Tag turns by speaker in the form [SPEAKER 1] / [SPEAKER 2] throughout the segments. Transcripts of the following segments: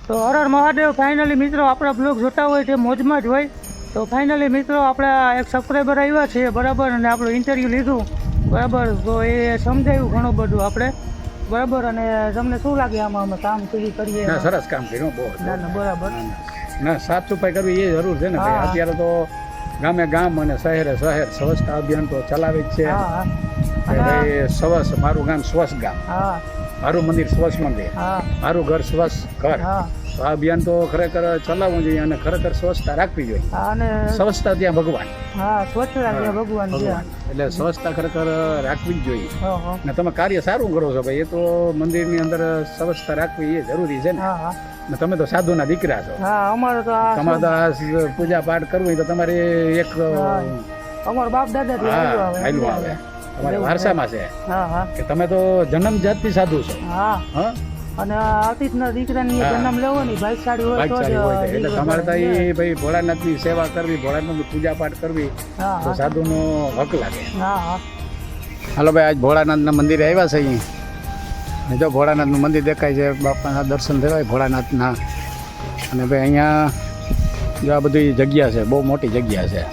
[SPEAKER 1] તો હર હર મહાદેવ. ફાઇનલી મિત્રો આપણા બ્લોગ જોતા હોય તે મોજમાં જ હોય. તો ફાઇનલી મિત્રો આપણા એક સબસ્ક્રાઈબર આવ્યા છે બરાબર, અને આપણું ઇન્ટરવ્યૂ લીધું બરાબર. તો એ સમજાયું ઘણું બધું આપણે બરાબર. અને તમને શું લાગે આમાં અમે કામ કરીએ?
[SPEAKER 2] ના, સરસ કામ કર્યું બહુ.
[SPEAKER 1] ના ના બરાબર.
[SPEAKER 2] ના, સાફ સફાઈ કરવી એ જરૂર છે ને ભાઈ.
[SPEAKER 1] હા.
[SPEAKER 2] અત્યારે તો ગામે ગામ અને શહેરે શહેર સ્વચ્છતા અભિયાન તો ચલાવે જ છે.
[SPEAKER 1] હા
[SPEAKER 2] કે ભાઈ સ્વચ્છ, મારું ગામ સ્વચ્છ ગામ,
[SPEAKER 1] હા
[SPEAKER 2] મારું મંદિર સ્વચ્છ મંદિર,
[SPEAKER 1] હા
[SPEAKER 2] મારું ઘર સ્વચ્છ ઘર.
[SPEAKER 1] હા
[SPEAKER 2] તો આ અભિયાન તો ખરેખર ચલાવવું જોઈએ અને ખરેખર સ્વચ્છતા રાખવી જોઈએ.
[SPEAKER 1] હા. અને
[SPEAKER 2] સ્વચ્છતા ત્યાં ભગવાન.
[SPEAKER 1] હા સ્વચ્છ રાખીએ ભગવાન
[SPEAKER 2] ભગવાન. એટલે સ્વચ્છતા ખરેખર રાખવી જ જોઈએ.
[SPEAKER 1] હા
[SPEAKER 2] ને તમે કાર્ય સારું કરો છો ભાઈ. એ તો મંદિરની અંદર સ્વચ્છતા રાખવી એ જરૂરી છે ને.
[SPEAKER 1] હા હા
[SPEAKER 2] ને તમે તો સાધુના દીકરા છો.
[SPEAKER 1] હા. અમારે તો આ
[SPEAKER 2] તમારે તો આ પૂજા પાઠ કરવું હોય તો તમારે એક
[SPEAKER 1] અમારા બાપ દાદા
[SPEAKER 2] હાયલું આવે, તમારે વારસામાં છે
[SPEAKER 1] હા હા
[SPEAKER 2] કે તમે તો જન્મ જાતથી સાધુ છો.
[SPEAKER 1] હા.
[SPEAKER 2] હા,
[SPEAKER 1] અને અતીતના દીકરાની જન્મ લેવો ને ભાઈસાળી હોય તો જ
[SPEAKER 2] ભાઈચારી હોય છે. એટલે
[SPEAKER 1] દીકરો
[SPEAKER 2] તમારે તો
[SPEAKER 1] જન્મે.
[SPEAKER 2] એ ભાઈ ભોળાનાથની સેવા કરવી, ભોળાનાથની પૂજા પાઠ કરવી
[SPEAKER 1] હા
[SPEAKER 2] તો
[SPEAKER 1] હા
[SPEAKER 2] સાધુનો હક લાગે.
[SPEAKER 1] હા હા
[SPEAKER 2] હાલો ભાઈ, આજ ભોળાનાથના મંદિરે આવ્યા છે અહીં. અને જો ભોળાનાથનું મંદિર દેખાય છે, બાપાના દર્શન થવાય ભોળાનાથના. અને ભાઈ અહીંયા જો આ બધી જગ્યા છે, બહુ મોટી જગ્યા છે.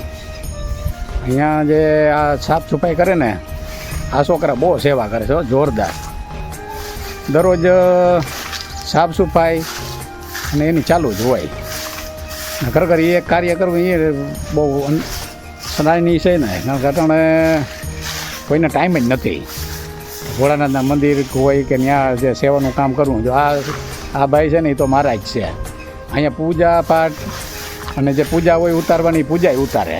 [SPEAKER 2] અહીંયા જે આ સાફ સફાઈ કરે ને આ છોકરા બહુ સેવા કરે છે હો, જોરદાર. દરરોજ સાફ સફાઈ અને એની ચાલુ જ હોય. ને ખરેખર એ કાર્ય કરવું એ બહુ સરાહનીય છે ને. કારણ કે અટાણે કોઈને ટાઈમ જ નથી. ભોળાનાથના મંદિર હોય કે ત્યાં જે સેવાનું કામ કરવું. જો આ ભાઈ છે ને એ તો મારા જ છે. અહીંયા પૂજા પાઠ અને જે પૂજા હોય ઉતારવાની પૂજાય ઉતારે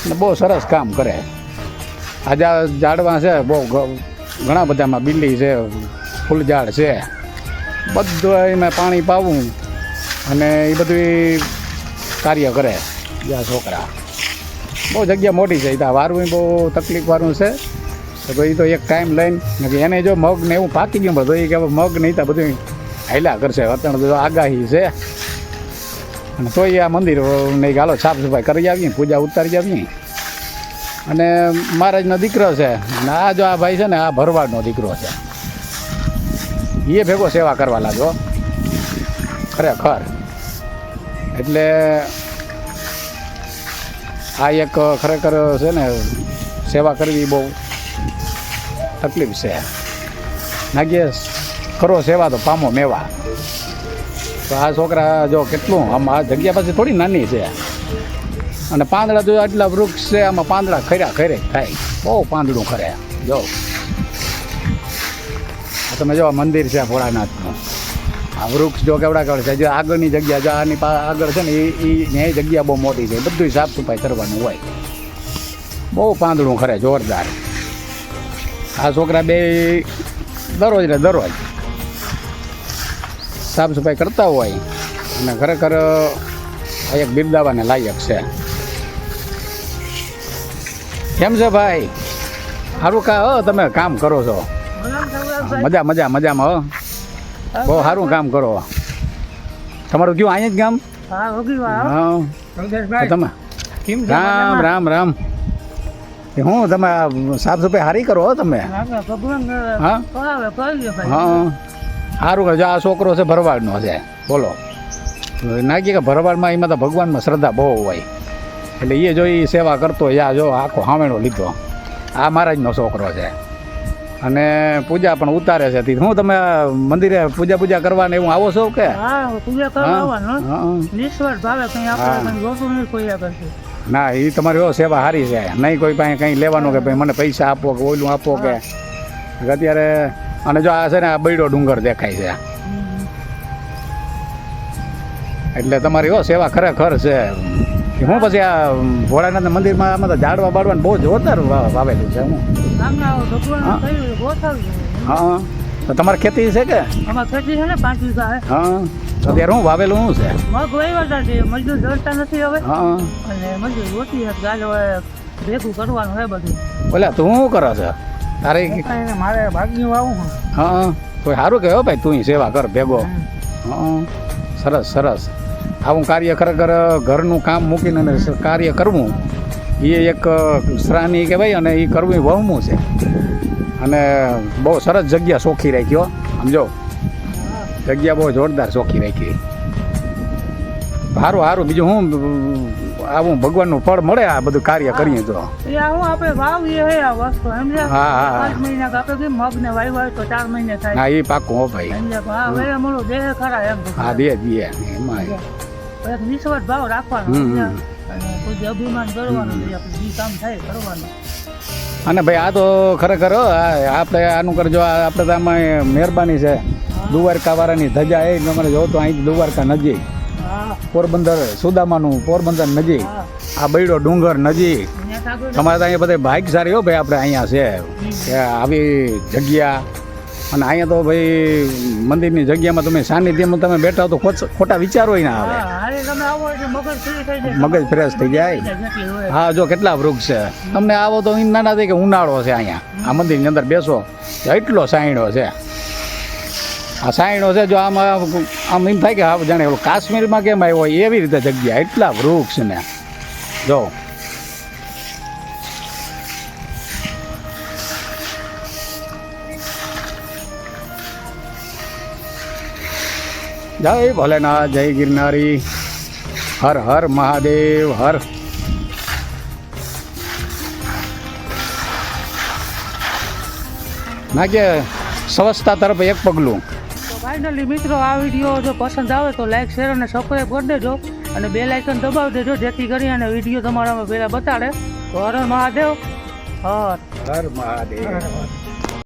[SPEAKER 2] ને બહુ સરસ કામ કરે. આજે આ ઝાડવા છે બહુ ઘણા બધામાં, બિલ્લી છે, ફૂલઝાડ છે, બધું એમાં પાણી પાવું અને એ બધું કાર્ય કરે આ છોકરા. બહુ જગ્યા મોટી છે. ત્યાં વારવું બહુ તકલીફવાળું છે. તો ભાઈ તો એક ટાઈમ લઈને કે એને જો મગ ને એવું પાકી ગયું બધું, એ કે મગ નહીં તો બધું હાલ્યા કરશે. અત્યારે તો આગાહી છે. અને તોય આ મંદિર ને ગાલો સાફ સફાઈ કરી આવીએ, પૂજા ઉતારી આવીએ. અને મહારાજનો દીકરો છે. અને આ જો આ ભાઈ છે ને આ ભરવાડનો દીકરો છે. એ ભેગો સેવા કરવા લાગ્યો ખરેખર. એટલે આ એક ખરેખર છે ને સેવા કરવી બહુ તકલીફ છે. નાગીએ કરો સેવા તો પામો મેવા. તો આ છોકરા જો કેટલું આમ આ જગ્યા પાસે થોડી નાની છે. અને પાંદડા જો આટલા વૃક્ષ છે, આમાં પાંદડા ખર્યા ખરે થાય. બહુ પાંદડું ખરે. જો તમે જો આ મંદિર છે ભોળાનાથનું. આ વૃક્ષ જો કેવડા કેવડા છે. જો આગળની જગ્યા જો આની આગળ છે ને એ જગ્યા બહુ મોટી છે. બધું સાફ સફાઈ કરવાનું હોય. બહુ પાંદડું ખરે જોરદાર. આ છોકરા બે દરરોજ ને દરરોજ સાફ સફાઈ કરતા હોય. અને ખરેખર આ એક બિરદાવાને લાયક છે. કેમ છે ભાઈ? સારું તમે કામ કરો છો. મજામાં હો. બહુ સારું કામ કરો. તમારું કયું અહીંયા જ ગામ? હા તમે રામ રામ રામ. હું તમે સાફ સફાઈ સારી કરો હો તમે. હા હા સારું કરજો. આ છોકરો છે ભરવાડનો છે. બોલો નાખીએ કે ભરવાડમાં એમાં તો ભગવાનમાં શ્રદ્ધા બહુ હોય. એટલે એ જો એ સેવા કરતો યા જો આખો હામેણો લીધો. આ મહારાજનો છોકરો છે. અને પૂજા પણ ઉતારે છે. હું તમે મંદિરે પૂજા કરવાને એવું આવો છો કે? ના, એ તમારી સેવા સારી છે. નહીં કોઈ પાસે કંઈ લેવાનું કે ભાઈ મને પૈસા આપો કે ઓલું આપો કે અત્યારે. અને જો આ છે ને આ બૈડો ડુંગર દેખાય છે. એટલે તમારી સેવા ખરેખર છે. હું પછી આ ભોળાનાથ મંદિરમાં આમાં તો ઝાડવા બાળવાનું બહુ જોરદાર વાવેલું છે. હું હા. તો તમારે ખેતી છે કે?
[SPEAKER 1] ખેતી છે ને 5 વીઘા.
[SPEAKER 2] હા. તો અત્યારે હું વાવેલું શું છે?
[SPEAKER 1] મગ વાવ્યા છે. મજદૂર જડતા નથી હવે.
[SPEAKER 2] હા.
[SPEAKER 1] અને મજદૂર ઓછી છે. ગાલે ભેગું કરવાનું હોય બધું.
[SPEAKER 2] બોલ્યા તું શું કરો છો? તારે
[SPEAKER 1] મારે ભાગ્યું વાવું.
[SPEAKER 2] હા. તો સારું કહેવાય ભાઈ, તું સેવા કર ભેગો. હા, સરસ સરસ. આવું કાર્ય ખરેખર ઘરનું કામ મૂકીને કાર્ય કરવું એ એક સરાહનીય કહેવાય. અને એ કરવું વહમું છે. અને બહુ સરસ જગ્યા ચોખ્ખી રાખ્યો. સમજો જગ્યા બહુ જોરદાર ચોખ્ખી રાખી. સારું સારું, બીજું હું આવું ભગવાનનું ફળ મળે આ બધું કાર્ય કરીએ તો.
[SPEAKER 1] એ હું આપણે વાવીએ હે આ વસ્તુ સમજ્યા.
[SPEAKER 2] હા, હા.
[SPEAKER 1] 5 મહિના કે આપણે કેમ મગને વાવ્યા હોય તો 4 મહિને થાય.
[SPEAKER 2] હા, એ પાકું હો ભાઈ.
[SPEAKER 1] સમજ્યા. હા, હવે મળો દેહ ખરા એમ.
[SPEAKER 2] હા, દે એમાં
[SPEAKER 1] એક નિસ્વાર્થ ભાવ રાખવાનો સમજ્યા. અને કોઈ અભિમાન કરવાનું નહીં, આપણે જે કામ થાય કરવાનું.
[SPEAKER 2] અને ભાઈ આ તો ખરેખર આપણે આનું કરજો, આપણે તો આમાં મહેરબાની છે. દ્વારકા વાળાની ધજા એ તમારે જો તો અહીં દ્વારકા નજીક,
[SPEAKER 1] હા,
[SPEAKER 2] પોરબંદર સુદામાનું પોરબંદર નજીક, આ બૈડો ડુંગર નજીક.
[SPEAKER 1] અહીંયા કાગળ
[SPEAKER 2] તમારે તો અહીંયા બધા ભાગ્યશાળી હો ભાઈ, આપણે અહીંયા છે કે આવી જગ્યા. અને અહીંયા તો ભાઈ મંદિરની જગ્યામાં તમે સાનિધ્યમાં તમે બેઠા તો ખોટા વિચારો ના આવે.
[SPEAKER 1] હા, હારે તમે આવો એટલે મગજ ફ્રી થઈ જાય.
[SPEAKER 2] મગજ ફ્રેશ થઈ જાય.
[SPEAKER 1] જેટલી હોય.
[SPEAKER 2] હા, જો કેટલા વૃક્ષ છે. તમને આવો તો એમ નાના થાય કે ઉનાળો છે અહીંયા. આ મંદિરની અંદર બેસો તો એટલો સાયણો છે. આ સાયણો છે જો આમ એમ થાય કે હા જાણે ઓલું કાશ્મીરમાં કેમ આવ્યો હોય એવી રીતે જગ્યા, એટલા વૃક્ષ ને જો. જય ભોલેનાથ, જય ગિરનારી, હર હર મહાદેવ, હર. ના કે સ્વચ્છતા તરફ એક પગલું.
[SPEAKER 1] તો ફાઇનલી મિત્રો આ વિડીયો જો પસંદ આવે તો લાઈક શેર અને સબસ્ક્રાઈબ કરી દેજો અને બેલ આઇકન દબાવી દેજો જેથી કરી અને વિડીયો તમારામાં પહેલાં બતાડે. તો હર હર મહાદેવ, હર
[SPEAKER 2] હર મહાદેવ.
[SPEAKER 1] હર.